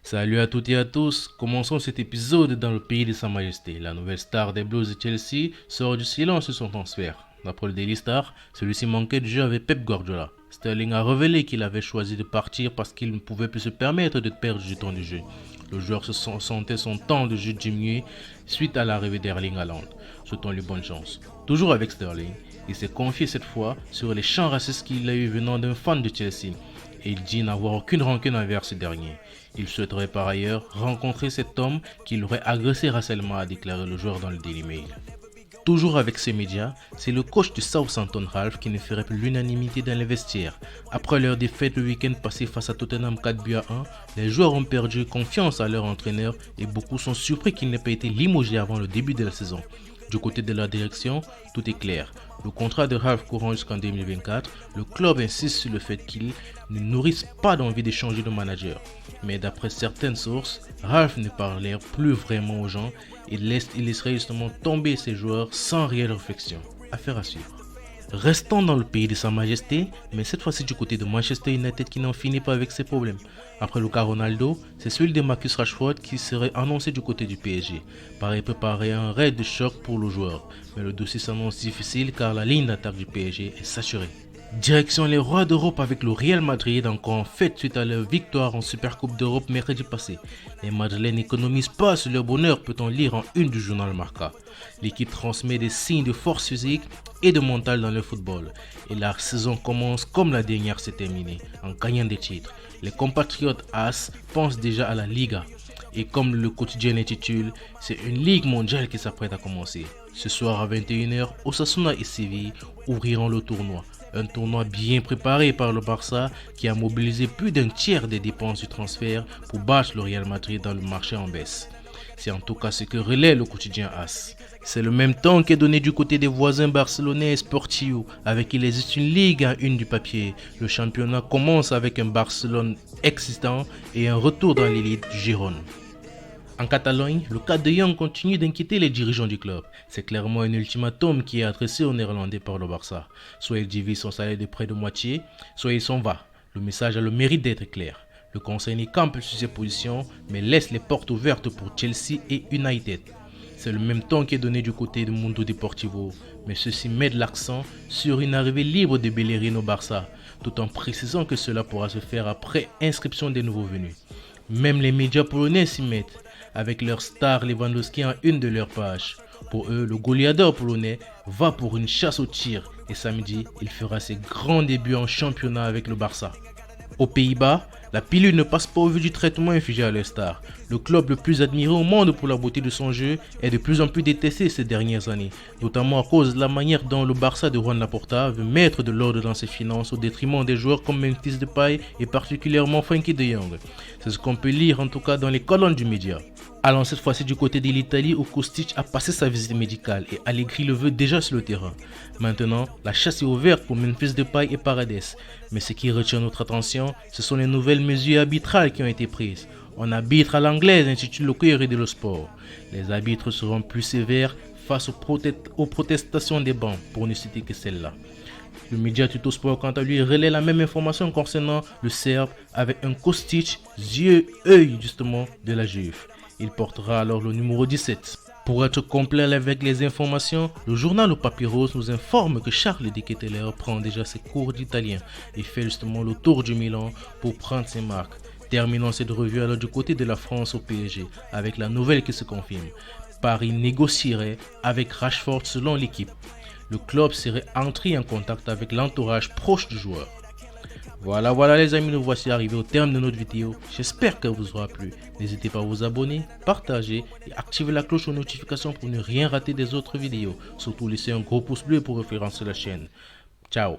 Salut à toutes et à tous, commençons cet épisode dans le pays de Sa Majesté. La nouvelle star des Blues de Chelsea sort du silence sur son transfert. D'après le Daily Star, celui-ci manquait de jeu avec Pep Guardiola. Sterling a révélé qu'il avait choisi de partir parce qu'il ne pouvait plus se permettre de perdre du temps de jeu. Le joueur sentait son temps de jeu diminuer suite à l'arrivée d'Erling Haaland. Souhaitons-lui bonne chance. Toujours avec Sterling, il s'est confié cette fois sur les chants racistes qu'il a eu venant d'un fan de Chelsea. Et il dit n'avoir aucune rancune envers ce dernier. Il souhaiterait par ailleurs rencontrer cet homme qui l'aurait agressé racialement, a déclaré le joueur dans le Daily Mail. Toujours avec ces médias, c'est le coach de Southampton Ralph qui ne ferait plus l'unanimité dans les vestiaires. Après leur défaite le week-end passé face à Tottenham 4-1, les joueurs ont perdu confiance à leur entraîneur et beaucoup sont surpris qu'il n'ait pas été limogé avant le début de la saison. Du côté de la direction, tout est clair. Le contrat de Ralph courant jusqu'en 2024, le club insiste sur le fait qu'il ne nourrisse pas d'envie de changer de manager. Mais d'après certaines sources, Ralph ne parlait plus vraiment aux gens et il laisserait justement tomber ses joueurs sans réelle réflexion. Affaire à suivre. Restons dans le pays de Sa Majesté, mais cette fois-ci du côté de Manchester United qui n'en finit pas avec ses problèmes. Après le cas Ronaldo, c'est celui de Marcus Rashford qui serait annoncé du côté du PSG. Pareil préparer un raid de choc pour le joueur, mais le dossier s'annonce difficile car la ligne d'attaque du PSG est saturée. Direction les rois d'Europe avec le Real Madrid encore en fête suite à leur victoire en Supercoupe d'Europe mercredi passé. Les Madrilènes n'économisent pas sur leur bonheur, peut-on lire en une du journal Marca. L'équipe transmet des signes de force physique et de mental dans le football. Et la saison commence comme la dernière s'est terminée, en gagnant des titres. Les compatriotes As pensent déjà à la Liga. Et comme le quotidien l'intitule, c'est une ligue mondiale qui s'apprête à commencer. Ce soir à 21h, Osasuna et Séville ouvriront le tournoi. Un tournoi bien préparé par le Barça qui a mobilisé plus d'un tiers des dépenses du transfert pour battre le Real Madrid dans le marché en baisse. C'est en tout cas ce que relaie le quotidien As. C'est le même temps qui est donné du côté des voisins barcelonais et Sportiu, avec qui il existe une ligue à une du papier. Le championnat commence avec un Barcelone existant et un retour dans l'élite du Girone. En Catalogne, le cas de Jong continue d'inquiéter les dirigeants du club. C'est clairement un ultimatum qui est adressé aux Néerlandais par le Barça. Soit il divise son salaire de près de moitié, soit il s'en va. Le message a le mérite d'être clair. Le conseil n'y campe sur ses positions, mais laisse les portes ouvertes pour Chelsea et United. C'est le même ton qui est donné du côté de Mundo Deportivo, mais ceux-ci mettent l'accent sur une arrivée libre de Bellerin au Barça, tout en précisant que cela pourra se faire après inscription des nouveaux venus. Même les médias polonais s'y mettent, avec leur star Lewandowski en une de leurs pages. Pour eux, le goleador polonais va pour une chasse au tir et samedi, il fera ses grands débuts en championnat avec le Barça. Aux Pays-Bas, la pilule ne passe pas au vu du traitement infligé à leur star. Le club le plus admiré au monde pour la beauté de son jeu est de plus en plus détesté ces dernières années, notamment à cause de la manière dont le Barça de Juan Laporta veut mettre de l'ordre dans ses finances au détriment des joueurs comme Memphis Depay et particulièrement Frenkie de Jong. C'est ce qu'on peut lire en tout cas dans les colonnes du média. Allons cette fois-ci du côté de l'Italie où Kostic a passé sa visite médicale et Allegri le veut déjà sur le terrain. Maintenant, la chasse est ouverte pour Memphis Depay et Paredes. Mais ce qui retient notre attention, ce sont les nouvelles mesures arbitrales qui ont été prises. On arbitre à l'anglaise, intitule le Corriere dello Sport. Les arbitres seront plus sévères face aux protestations des bancs, pour ne citer que celle-là. Le média Tuttosport, quant à lui, relaie la même information concernant le Serbe avec un Kostic, œil justement de la Juve. Il portera alors le numéro 17. Pour être complet avec les informations, le journal au Papyrus nous informe que Charles De Ketelaere prend déjà ses cours d'italien et fait justement le tour du Milan pour prendre ses marques. Terminons cette revue alors du côté de la France au PSG avec la nouvelle qui se confirme. Paris négocierait avec Rashford selon l'équipe. Le club serait entré en contact avec l'entourage proche du joueur. Voilà les amis, nous voici arrivés au terme de notre vidéo. J'espère qu'elle vous aura plu. N'hésitez pas à vous abonner, partager et activer la cloche aux notifications pour ne rien rater des autres vidéos. Surtout laissez un gros pouce bleu pour référencer la chaîne. Ciao.